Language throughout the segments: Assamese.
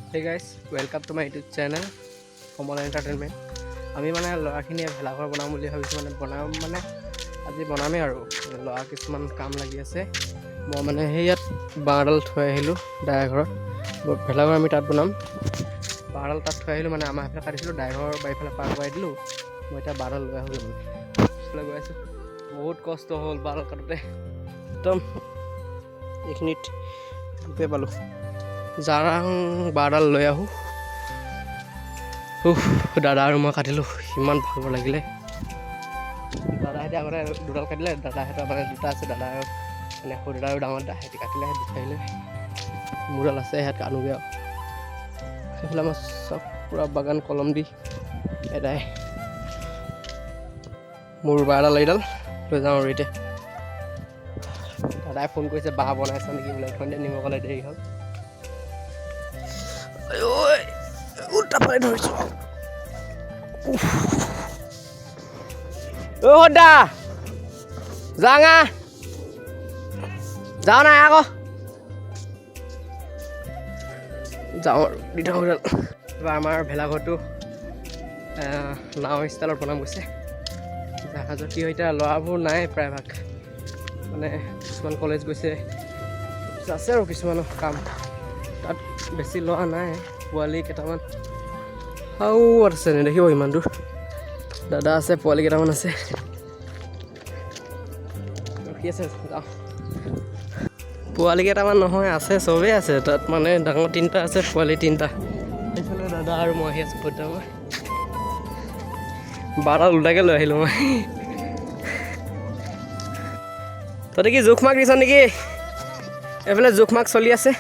Hey guys, welcome to my YouTube channel, Komal Entertainment. আমি মানে ল'ৰাখিনিয়ে ভেলাঘৰ বনাম বুলি ভাবিছোঁ মানে আজি বনামেই আৰু ল'ৰা কিছুমান কাম লাগি আছে মই মানে ইয়াত বাঁহডাল থৈ আহিলোঁ ডাইঘৰত ভেলাঘৰ আমি তাত বনাম বাঁহডাল তাত থৈ আহিলোঁ মানে আমাৰ এইফালে কাটিছিলোঁ ডাইঘৰ বাৰীফালে পাৰ কৰাই দিলোঁ মই এতিয়া বাঁহডাল লৈ আহোঁ মানে গৈ আছোঁ বহুত কষ্ট হ'ল বাঁহডাল কাটোতে একদম এইখিনিত গৈ পালোঁ জাৰাং বাঁহডাল লৈ আহোঁ দাদা আৰু মই কাটিলোঁ ইমান ভাল লাগিলে দাদাহঁতে আগতে দুডাল কাটিলে দাদাহঁতৰ মানে দুটা আছে দাদা আৰু মানে সৰু দাদা আৰু ডাঙৰ দাদা সিহঁতি কাটিলে দুটা আহিলে মোৰডাল আছে সিহঁত আনোগৈ আৰু সেইফালে আমাৰ চব পূৰা বাগান কলম দি এটাই মোৰ বাঁহডাল এইডাল লৈ যাওঁ আৰু এতিয়া দাদাই ফোন কৰিছে বাঁহ বনাইছা নেকি বোলে উঠোঁতে নিব ক'লে দেৰি হ'ল উল্টা পাই ধৰিছোঁ দা যাঙা যাওঁ নাই আকৌ যাওঁ আৰু দি থাকোঁ এবাৰ আমাৰ ভেলাঘৰটো নাও ষ্টাইলত বনাম গৈছে জাহাজত কি হয় এতিয়া ল'ৰাবোৰ নাই প্ৰায়ভাগ মানে কিছুমান কলেজ গৈছে আছে আৰু কিছুমানৰ কাম তাত বেছি ল'ৰা নাই পোৱালি কেইটামান আৰু আছে নেদেখিব ইমান দূৰ দাদা আছে পোৱালি কেইটামান আছে ৰখি আছে যাওঁ পোৱালি কেইটামান নহয় আছে চবেই আছে তাত মানে ডাঙৰ তিনিটা আছে পোৱালি তিনিটা সেইফালে দাদা আৰু মই আহি আছোঁ সৈতে মই বাৰডাল ওলোটাকৈ লৈ আহিলোঁ মই তহঁতে কি জোখ মাক দিছ নেকি এইফালে জোখ মাক চলি আছে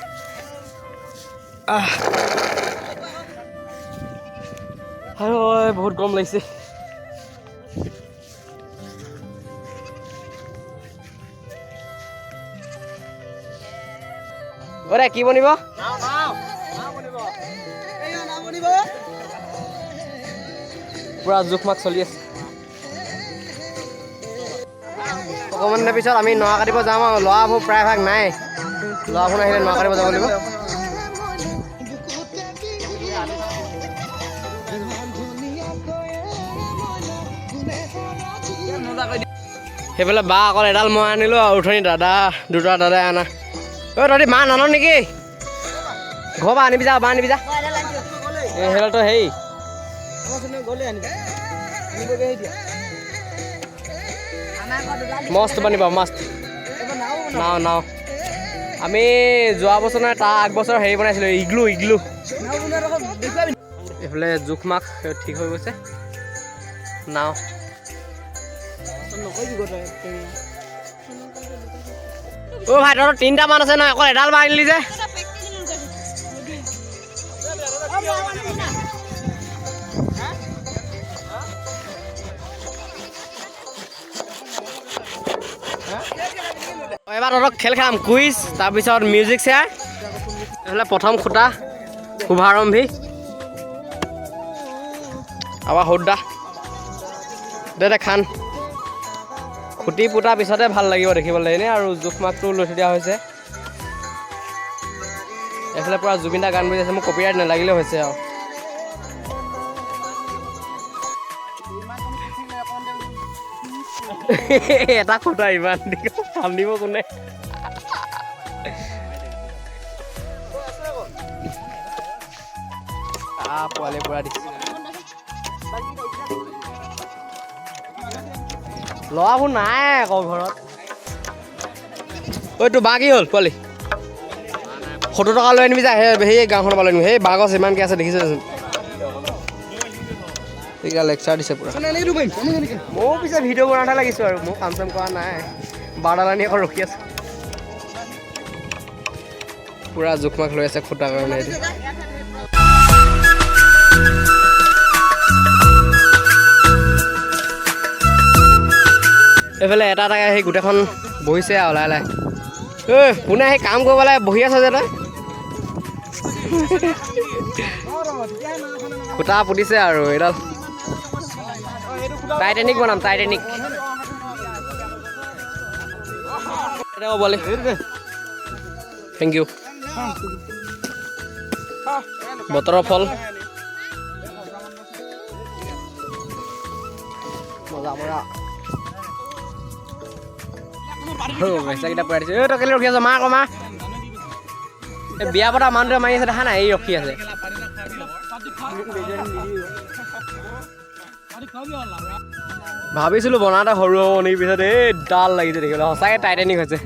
আৰু বহুত গৰম লাগিছে অৰে কি বনিব পুৰা জোখ মাক চলি আছে অকণমান দিনৰ পিছত আমি নৰা কাটিব যাম আৰু ল'ৰাবোৰ প্ৰায়ভাগ নাই ল'ৰাবোৰ আহিলে নৰা কাটিব যাব লাগিব সেইফালে বাঁহ অকল এডাল মই আনিলোঁ আৰু উঠনি দুটা দাদাই আনা তহঁতি বাঁহ নান নেকি ঘৰৰ পৰা আনিবি যা বাঁহ আনিবি যা সেইডালতো হেৰি মস্ত বানিব মস্ত নাও আমি যোৱা বছৰ নহয় তাৰ আগবছৰ হেৰি বনাইছিলোঁ ইগলু এইফালে জোখ মাক ঠিক হৈ গৈছে নাও অ' ভাই তহঁতৰ তিনিটামান আছে নহয় অকল এডাল বাঁহ আনিলি যে এবাৰ তহঁতক খেল খেলাম কুইজ তাৰপিছত মিউজিক চেয়াৰ এইফালে প্ৰথম খুটা শুভাৰম্ভী আমাৰ সৌদা দে খান খুটি পুতাৰ পিছতে ভাল লাগিব দেখিবলৈ এনেই আৰু জোখ মাকটো লৈ থৈ দিয়া হৈছে এইফালে পূৰা জুবিন দা গান বজি আছে মোক কপিৰাইট নালাগিলেও হৈছে আৰু এটা খুটা ইমান কাম দিব কোনে পোৱালি পুৰা দিছে ল'ৰাবোৰ নাই আকৌ ঘৰত ঐ তোৰ বাঁহ কি হ'ল পোৱালি 70 টকা লৈ আনিবি যা সেই গাঁওখনৰ পৰা লৈ আনিবি সেই বাঁহ গছ ইমানকৈ আছে দেখিছেচোন এতিয়া লেকচাৰ দিছে পুৰা ময়ো পিছে ভিডিঅ' বনাওঁতে লাগিছোঁ আৰু মোৰ কাম চাম কৰা নাই বাৰডাল আনি আকৌ ৰখি আছোঁ পুৰা জোখ মাক লৈ আছে খুটাৰ কাৰণে এইফালে এটা সেই গোটেইখন বহিছে আৰু লাহে কোনে সেই কাম কৰিবলৈ বহি আছে যে তই খুটা পুতিছে আৰু এইডাল টাইটেনিক বনাম টাইটেনিক থেংক ইউ বতৰৰ ফল মজা মজা মেচাকেইটা পৰাই দিছোঁ তই কেলৈ ৰখি আছ মা আকৌ মা এই বিয়া পতা মানুহটোৱে মাৰি আছে দেখা নাই এই ৰখি আছে ভাবিছিলোঁ বনাওঁতে সৰু হ'ব নেকি পিছত এই ডাল লাগিছে দেখিবলৈ সঁচাকৈ টাইটানিক হৈছে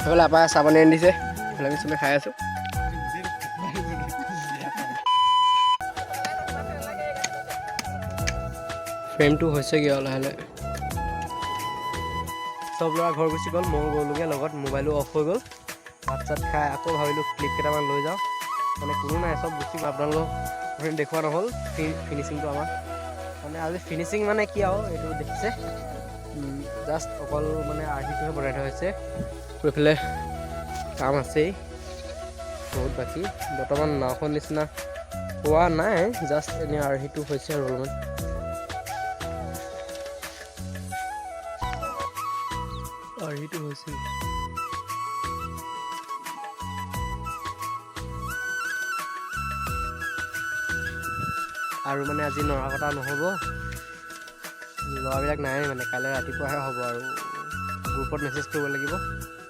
সেইফালে আপাই চাহ পানী আনি দিছে সেইফালে আমি চবে খাই আছোঁ ফ্ৰেমটো হৈছেগৈ আৰু লাহে লাহে চব ল'ৰা ঘৰ গুচি গ'ল ময়ো গ'লোগৈ লগত মোবাইলো অফ হৈ গ'ল ভাত চাত খাই আকৌ ভাবিলোঁ ক্লিপ কেইটামান লৈ যাওঁ মানে কোনো নাই চব গুচি গ'ল আপোনালোকক দেখুওৱা নহ'ল ফিনিচিংটো আমাৰ মানে আজি ফিনিচিং মানে কি আৰু এইটো দেখিছে জাষ্ট অকল মানে আৰ্হিটোহে বনাই থোৱা হৈছে এইফালে কাম আছেই বহুত বাকী বৰ্তমান নাওখন নিচিনা হোৱা নাই জাষ্ট এনেই আৰ্হিটো হৈছে আৰু অলপমান আৰ্হিটো হৈছে আৰু মানে আজি নৰা কটা নহ'ব ল'ৰাবিলাক নাই মানে কাইলৈ ৰাতিপুৱাহে হ'ব আৰু গ্ৰুপত মেছেজ কৰিব লাগিব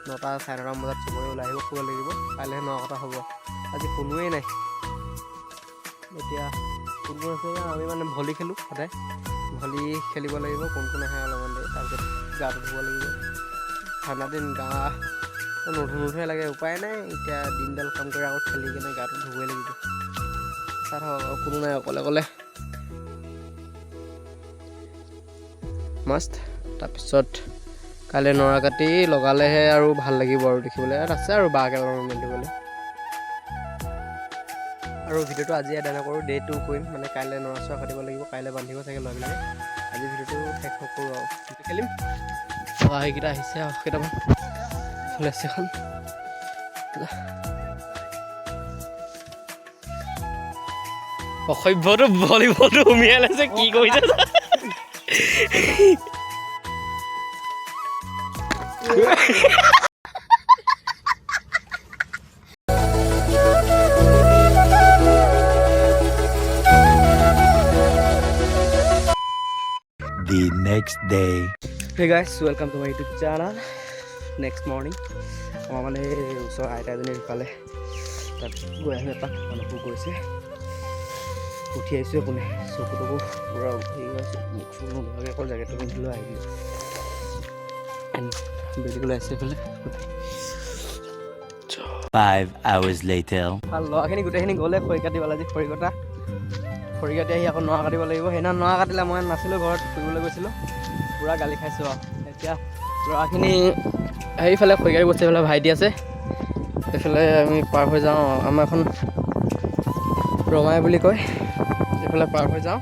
9টা 9:30 বজাত চবৰে ওলাই আহিব ক'ব লাগিব কাইলৈহে নৰা কটা হ'ব আজি কোনোৱেই নাই এতিয়া কোন কোন আছে আমি মানে ভলী খেলোঁ সদায় ভলী খেলিব লাগিব কোন কোন আহে অলপমান দেৰি তাৰপিছত গাটো ধুব লাগিব ঠাণ্ডা দিন গা নুধুহে লাগে উপায় নাই এতিয়া দিনডাল কাম কৰি আকৌ খেলি কিনে গাটো ধুবই লাগিব তাত কোনো নাই অকলে অকলে মাষ্ট তাৰপিছত কাইলৈ নৰা কাটি লগালেহে আৰু ভাল লাগিব আৰু দেখিবলৈ ইয়াত আছে আৰু বাঘ এডাল মেলিবলৈ আৰু ভিডিঅ'টো আজি এড নকৰোঁ ডে 2 কৰিম মানে কাইলৈ নৰা চৰা কাটিব লাগিব কাইলৈ বান্ধিব চাগে ল'ৰাবিলাকে আজি ভিডিঅ'টো শেষ নকৰোঁ আৰু খেলিম সেইকেইটা আহিছে আৰু কেইটামান ফ্লেছ এখন অসভ্যটো ভলীবলটো সুমিয়াই লৈছে কি কৰিছে The next day. Hey guys, welcome to my YouTube channel. Next morning, আমাৰ মানে ওচৰৰ আইতা এজনী ইফালে তাত গৈ আহিম এপাক মানুহবোৰ গৈছে উঠি আহিছোঁ কোনে চকুটকু পূৰা উঠি গৈছে মুখ চুখ নোধোৱাকৈ অকল জেকেটটো পিন্ধি লৈ আহিলোঁ বেলিবলৈ আহিছে এইফালে 5 hours later. ল'ৰাখিনি গোটেইখিনি গ'লে খৰি কাটিবলৈ আজি খৰি কাটি আহি আকৌ নৰা কাটিব লাগিব সেইদিনা নৰা কাটিলে মই নাছিলোঁ ঘৰত ফুৰিবলৈ গৈছিলোঁ পূৰা গালি খাইছোঁ আৰু এতিয়া ল'ৰাখিনি সেইফালে খৰি কাটি বস্তু এইফালে ভাইটি আছে এইফালে আমি পাৰ হৈ যাওঁ আমাৰ এখন ৰমাই বুলি কয় এইফালে পাৰ হৈ যাওঁ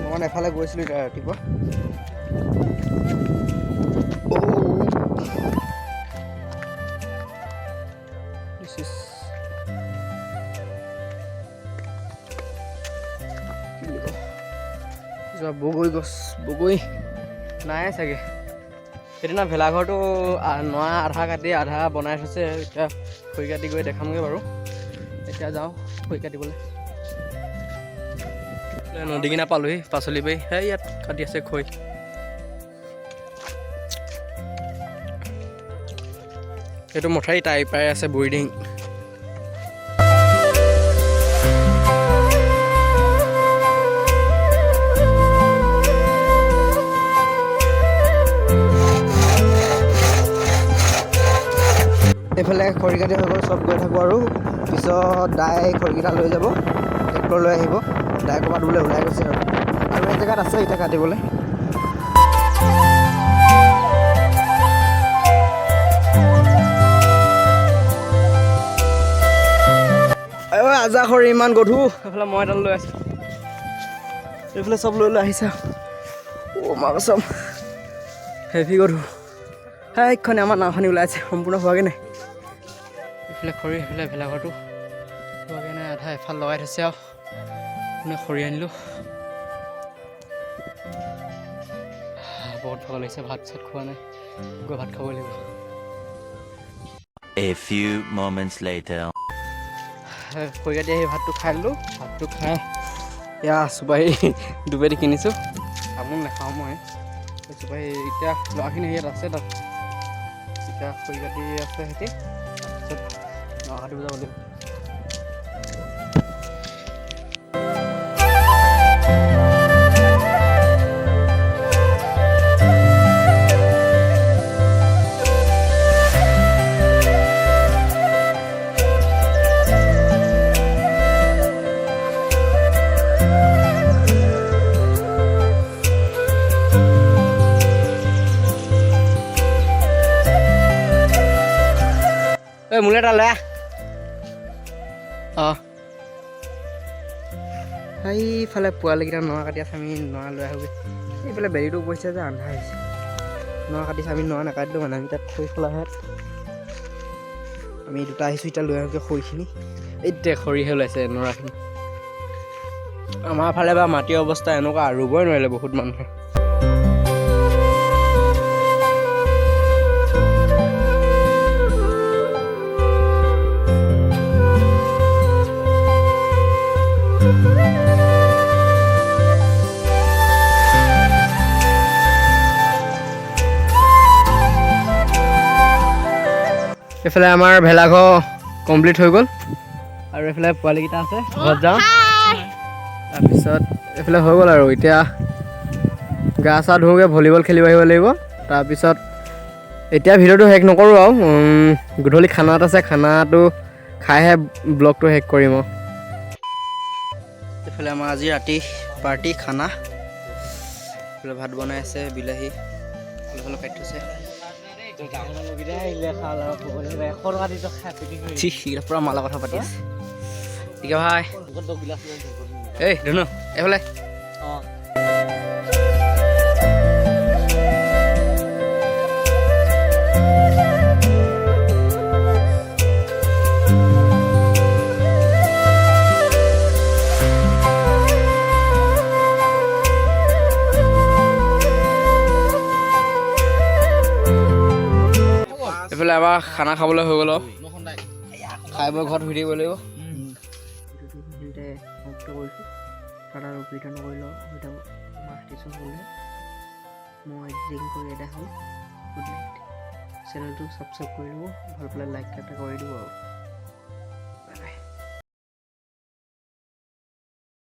মই মানে এফালে গৈছিলোঁ এতিয়া ৰাতিপুৱা বগৈ গছ বগৈ নাই চাগে সেইদিনা ভেলাঘৰটো নৰা আধা কাটি আধা বনাই থৈছে এতিয়া খৰি কাটি গৈ দেখামগৈ বাৰু এতিয়া যাওঁ খৰি কাটিবলৈ নদী কিনা পালোহি পাচলি পাৰি সেই ইয়াত কাটি আছে খৰি এইটো মথাৰি তাই পাই আছে বৰিডিং এইফালে খৰি কাটি হৈ গ'ল চব গৈ থাকোঁ আৰু পিছত দাই খৰিকেইটা লৈ যাব ট্ৰেক্টৰ লৈ আহিব দাই ক'ৰবাত বোলে ওলাই গৈছে আৰু এই জেগাত আছে এতিয়া কাটিবলৈ আজা খৰি ইমান গধু এইফালে মই এডাল লৈ আছোঁ এইফালে চব লৈ আহিছা মা চব হেভি গধু সেইখনে আমাৰ নাওখনি ওলাইছে সম্পূৰ্ণ হোৱাগৈ নাই এইফালে খৰি এইফালে ভেলাঘৰটো কাৰণে আধা এফাল লগাই থৈছে আৰু মানে খৰি আনিলোঁ বহুত ভাগৰ লাগিছে ভাত চাত খোৱা নাই গৈ ভাত খাব লাগিব A few moments later. খৰি কাটি আহি ভাতটো খাই দিলোঁ ভাতটো খাই এয়া চুপাৰী দুবেদি কিনিছোঁ তামোল নাখাওঁ মই চুপাৰী এতিয়া ল'ৰাখিনি ইয়াত আছে তাত এতিয়া খৰি কাটি আছে সিহঁতি তাৰপিছত ল'ৰা কাটিব যাব লাগিব মোলে এটা লৈ এইফালে পোৱালিকেইটা নৰা কাটি আছে আমি নৰা লৈ আহোগৈ এইফালে বেলিটো পৰিছে যে আন্ধাৰ হৈছে নৰা কাটিছে আমি নৰা নাকাটিলোঁ মানে আমি তাত খৰি খোলাহে আমি দুটা আহিছোঁ এতিয়া লৈ আহোগৈ খৰিখিনি এতিয়া খৰিহে ওলাইছে নৰাখিনি আমাৰ ফালে বা মাটিৰ অৱস্থা এনেকুৱা ৰুবই নোৱাৰিলে বহুত মানুহে এইফালে আমাৰ ভেলাঘৰ কমপ্লিট হৈ গ'ল আৰু এইফালে পোৱালিকেইটা আছে ঘৰত যাওঁ তাৰপিছত এইফালে হৈ গ'ল আৰু এতিয়া গা চা ধুওঁগৈ ভলীবল খেলিব আহিব লাগিব তাৰপিছত এতিয়া ভিডিঅ'টো শেষ নকৰোঁ আৰু গধূলি খানাত আছে খানাটো খাইহে ব্লগটো শেষ কৰিম আৰু এইফালে আমাৰ আজি ৰাতি পাৰ্টি খানা এইফালে ভাত বনাই আছে বিলাহী অলপ অলপ কাটি থৈছে পুৰা মালা কথা পাতি আছে ঠিক আছে ভাই এই ধুনু এইফালে এইফালে আমাৰ খানা খাবলৈ হৈ গ'ল খাই বৈ ঘৰত শুই থাকিব লাগিব মই এডিটিং কৰি এটা হ'ল গুড নাইট চেনেলটো ছাবস্ক্ৰাইব কৰি দিব ভাল পালে লাইক এটা কৰি দিব আৰু